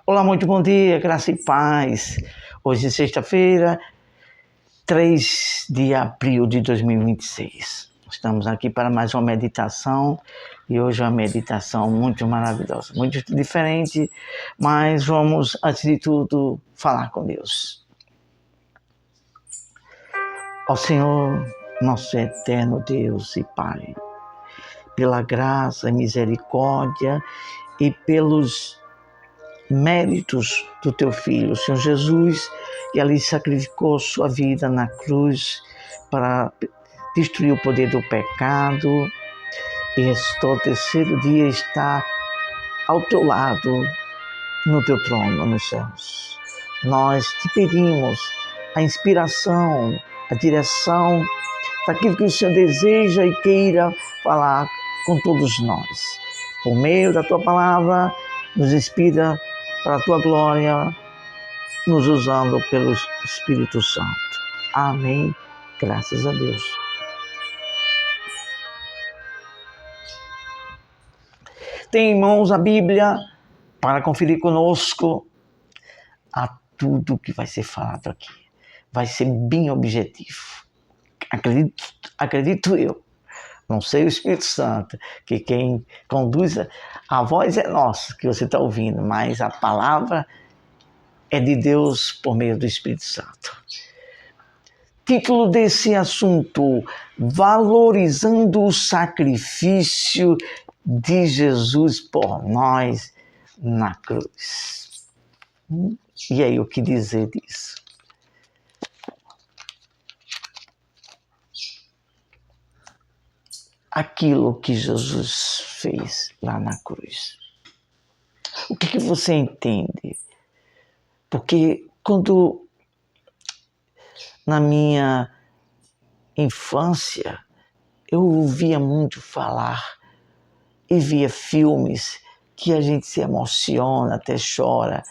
Olá, muito bom dia, graça e paz. Hoje é sexta-feira, 3 de abril de 2026. Estamos aqui para mais uma meditação e hoje é uma meditação muito maravilhosa, muito diferente, mas vamos, antes de tudo, falar com Deus. Ó Senhor, nosso eterno Deus e Pai, pela graça e misericórdia e pelos méritos do teu Filho, Senhor Jesus, que ali sacrificou sua vida na cruz para destruir o poder do pecado e ressuscitou ao terceiro dia está ao teu lado, no teu trono, nos céus. Nós te pedimos a inspiração, a direção daquilo que o Senhor deseja e queira falar com todos nós. Por meio da tua palavra, nos inspira para a tua glória, nos usando pelo Espírito Santo. Amém. Graças a Deus. Tem em mãos a Bíblia para conferir conosco a tudo que vai ser falado aqui. Vai ser bem objetivo. Acredito eu. Não sei o Espírito Santo, que quem conduz a voz é nossa, que você está ouvindo, mas a palavra é de Deus por meio do Espírito Santo. Título desse assunto: valorizando o sacrifício de Jesus por nós na cruz. E aí, o que dizer disso? Aquilo que Jesus fez lá na cruz. O que você entende? Porque quando na minha infância eu ouvia muito falar e via filmes que a gente se emociona, até chora,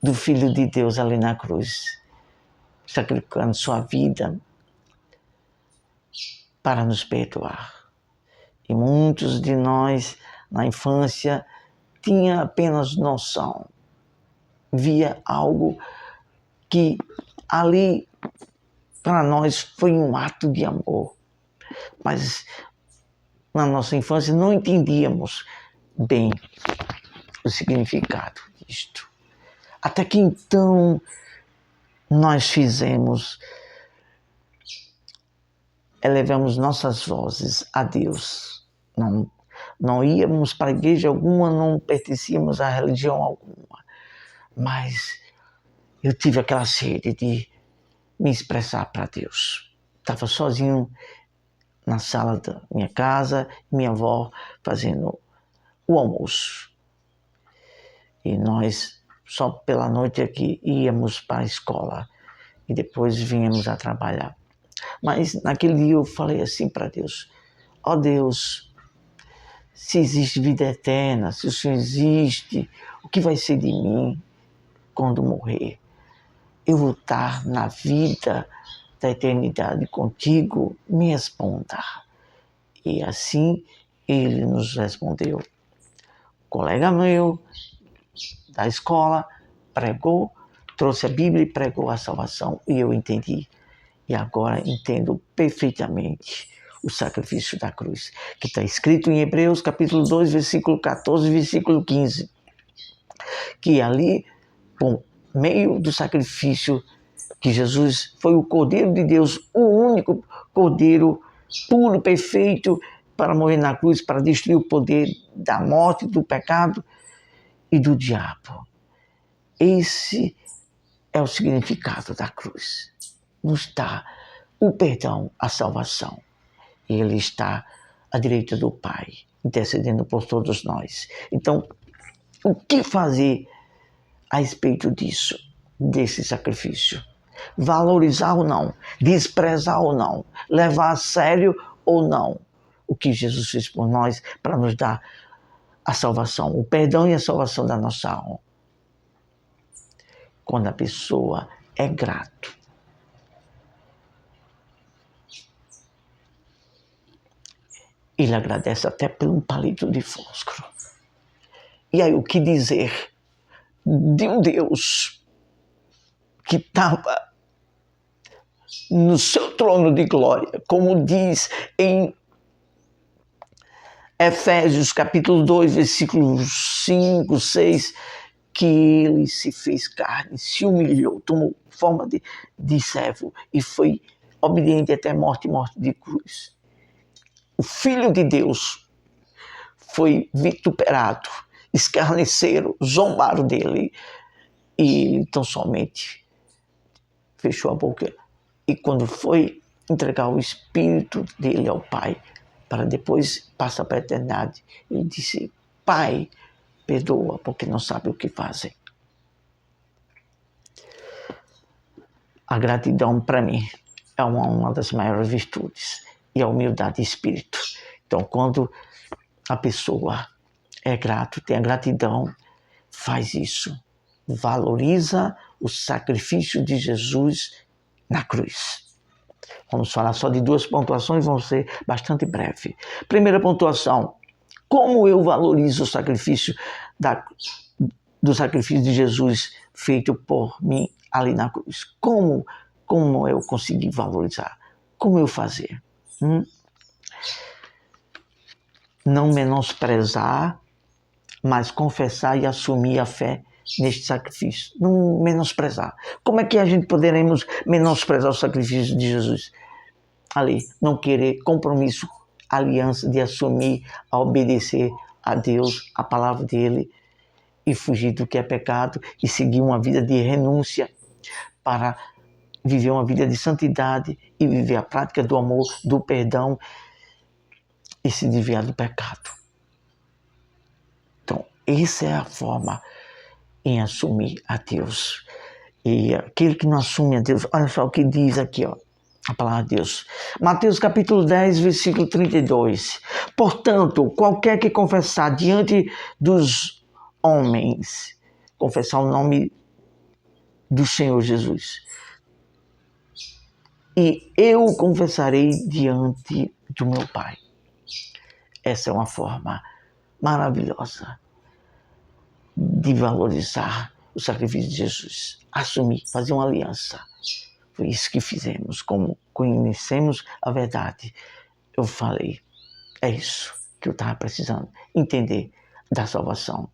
do Filho de Deus ali na cruz, sacrificando sua vida para nos perdoar. E muitos de nós, na infância, tinha apenas noção, via algo que ali para nós foi um ato de amor, mas na nossa infância não entendíamos bem o significado disto. Até que então nós elevamos nossas vozes a Deus. Não íamos para a igreja alguma, não pertencíamos a religião alguma, mas eu tive aquela sede de me expressar para Deus. Estava sozinho na sala da minha casa, minha avó fazendo o almoço. E nós, só pela noite aqui, íamos para a escola e depois vínhamos a trabalhar. Mas naquele dia eu falei assim para Deus: ó Deus, se existe vida eterna, se o Senhor existe, o que vai ser de mim quando morrer? Eu vou estar na vida da eternidade contigo, me responda. E assim ele nos respondeu. Um colega meu da escola pregou, trouxe a Bíblia e pregou a salvação, e eu entendi. E agora entendo perfeitamente o sacrifício da cruz, que está escrito em Hebreus capítulo 2, versículo 14 e versículo 15, que ali, por meio do sacrifício que Jesus foi o Cordeiro de Deus, o único Cordeiro puro, perfeito, para morrer na cruz, para destruir o poder da morte, do pecado e do diabo. Esse é o significado da cruz. Nos dá o perdão, a salvação. Ele está à direita do Pai, intercedendo por todos nós. Então, o que fazer a respeito disso, desse sacrifício? Valorizar ou não? Desprezar ou não? Levar a sério ou não o que Jesus fez por nós para nos dar a salvação, o perdão e a salvação da nossa alma? Quando a pessoa é grato. Ele agradece até por um palito de fósforo. E aí, o que dizer de um Deus que estava no seu trono de glória, como diz em Efésios capítulo 2, versículos 5, 6, que ele se fez carne, se humilhou, tomou forma de servo e foi obediente até morte de cruz. O Filho de Deus foi vituperado, escarneceram, zombaram dele e ele tão somente fechou a boca. E quando foi entregar o Espírito dele ao Pai, para depois passar para a eternidade, ele disse: Pai, perdoa, porque não sabe o que fazem. A gratidão, para mim, é uma das maiores virtudes, e a humildade de espírito. Então, quando a pessoa é grata, tem a gratidão, faz isso, valoriza o sacrifício de Jesus na cruz. Vamos falar só de 2 pontuações, vão ser bastante breve. Primeira pontuação: como eu valorizo o sacrifício do sacrifício de Jesus feito por mim ali na cruz? Como eu consegui valorizar? Como eu fazer? Não menosprezar, mas confessar e assumir a fé neste sacrifício. Não menosprezar. Como é que a gente poderemos menosprezar o sacrifício de Jesus? Ali, não querer compromisso, aliança de assumir, a obedecer a Deus, a palavra dele, e fugir do que é pecado e seguir uma vida de renúncia para viver uma vida de santidade e viver a prática do amor, do perdão e se desviar do pecado. Então, essa é a forma em assumir a Deus. E aquele que não assume a Deus, olha só o que diz aqui, ó, a palavra de Deus. Mateus capítulo 10, versículo 32. Portanto, qualquer que confessar diante dos homens, confessar o nome do Senhor Jesus, e eu confessarei diante do meu Pai. Essa é uma forma maravilhosa de valorizar o sacrifício de Jesus. Assumir, fazer uma aliança. Foi isso que fizemos. Como conhecemos a verdade, eu falei, é isso que eu estava precisando, entender da salvação.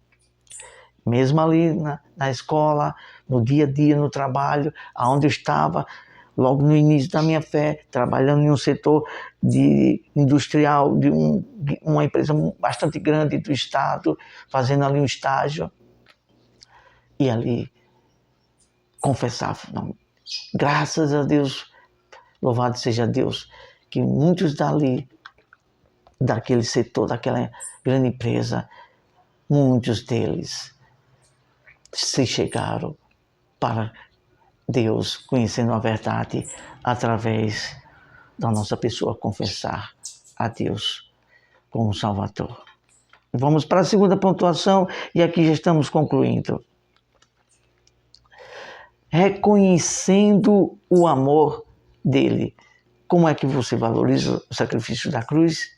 Mesmo ali na escola, no dia a dia, no trabalho, aonde eu estava, logo no início da minha fé, trabalhando em um setor industrial de uma empresa bastante grande do estado, fazendo ali um estágio, e ali confessava, não, graças a Deus, louvado seja Deus, que muitos daquele setor, daquela grande empresa, muitos deles se chegaram para Deus, conhecendo a verdade através da nossa pessoa confessar a Deus como Salvador. Vamos para a segunda pontuação e aqui já estamos concluindo. Reconhecendo o amor dele. Como é que você valoriza o sacrifício da cruz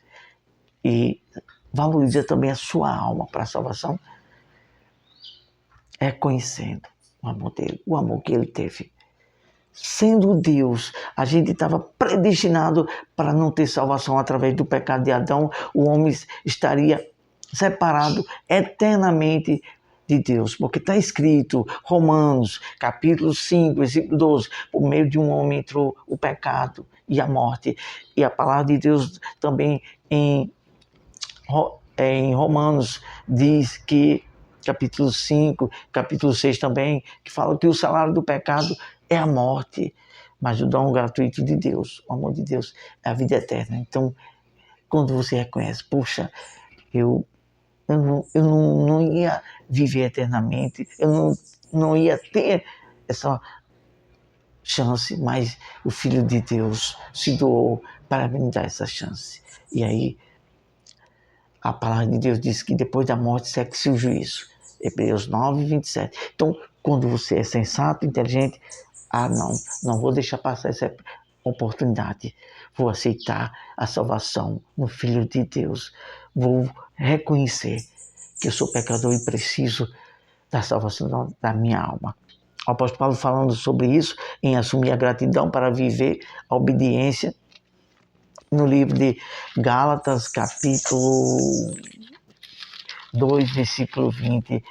e valoriza também a sua alma para a salvação? Reconhecendo o amor dele, o amor que ele teve. Sendo Deus, a gente estava predestinado para não ter salvação através do pecado de Adão. O homem estaria separado eternamente de Deus, porque está escrito, Romanos, capítulo 5, versículo 12, por meio de um homem entrou o pecado e a morte. E a palavra de Deus também em Romanos diz que, capítulo 5, capítulo 6 também, que fala que o salário do pecado é a morte, mas o dom gratuito de Deus, o amor de Deus, é a vida eterna. Então, quando você reconhece, puxa, eu não ia viver eternamente, eu não ia ter essa chance, mas o Filho de Deus se doou para me dar essa chance. E aí, a palavra de Deus diz que depois da morte segue-se o juízo. Hebreus 9, 27. Então, quando você é sensato, inteligente, não vou deixar passar oportunidade. Vou aceitar a salvação no Filho de Deus. Vou reconhecer que eu sou pecador e preciso da salvação da minha alma. O apóstolo Paulo falando sobre isso, em assumir a gratidão para viver a obediência, no livro de Gálatas, capítulo 2, versículo 20,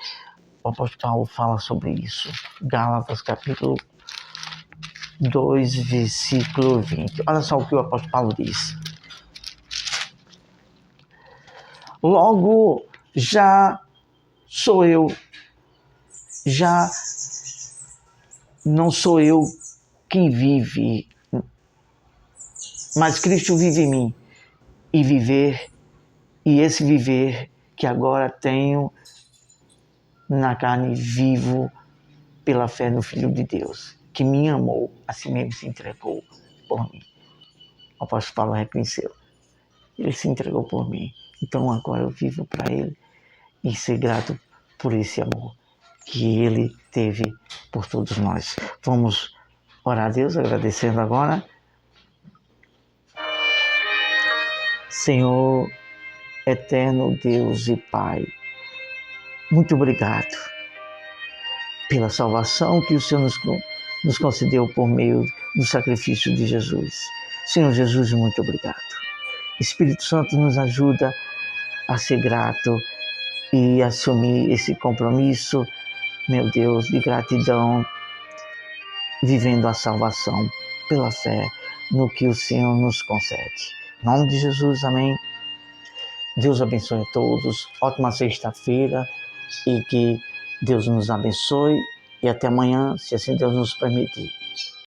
o apóstolo Paulo fala sobre isso. Gálatas, capítulo 2, versículo 20. Olha só o que o apóstolo Paulo diz. Logo, já sou eu, já não sou eu quem vive, mas Cristo vive em mim. E esse viver que agora tenho na carne, vivo pela fé no Filho de Deus, que me amou, assim mesmo se entregou por mim. O apóstolo Paulo reconheceu. Ele se entregou por mim. Então agora eu vivo para ele e ser grato por esse amor que ele teve por todos nós. Vamos orar a Deus agradecendo agora. Senhor, eterno Deus e Pai, muito obrigado pela salvação que o Senhor nos concedeu por meio do sacrifício de Jesus. Senhor Jesus, muito obrigado. Espírito Santo nos ajuda a ser grato e assumir esse compromisso, meu Deus, de gratidão, vivendo a salvação pela fé no que o Senhor nos concede. Em nome de Jesus, amém. Deus abençoe a todos. Ótima sexta-feira e que Deus nos abençoe. E até amanhã, se assim Deus nos permitir.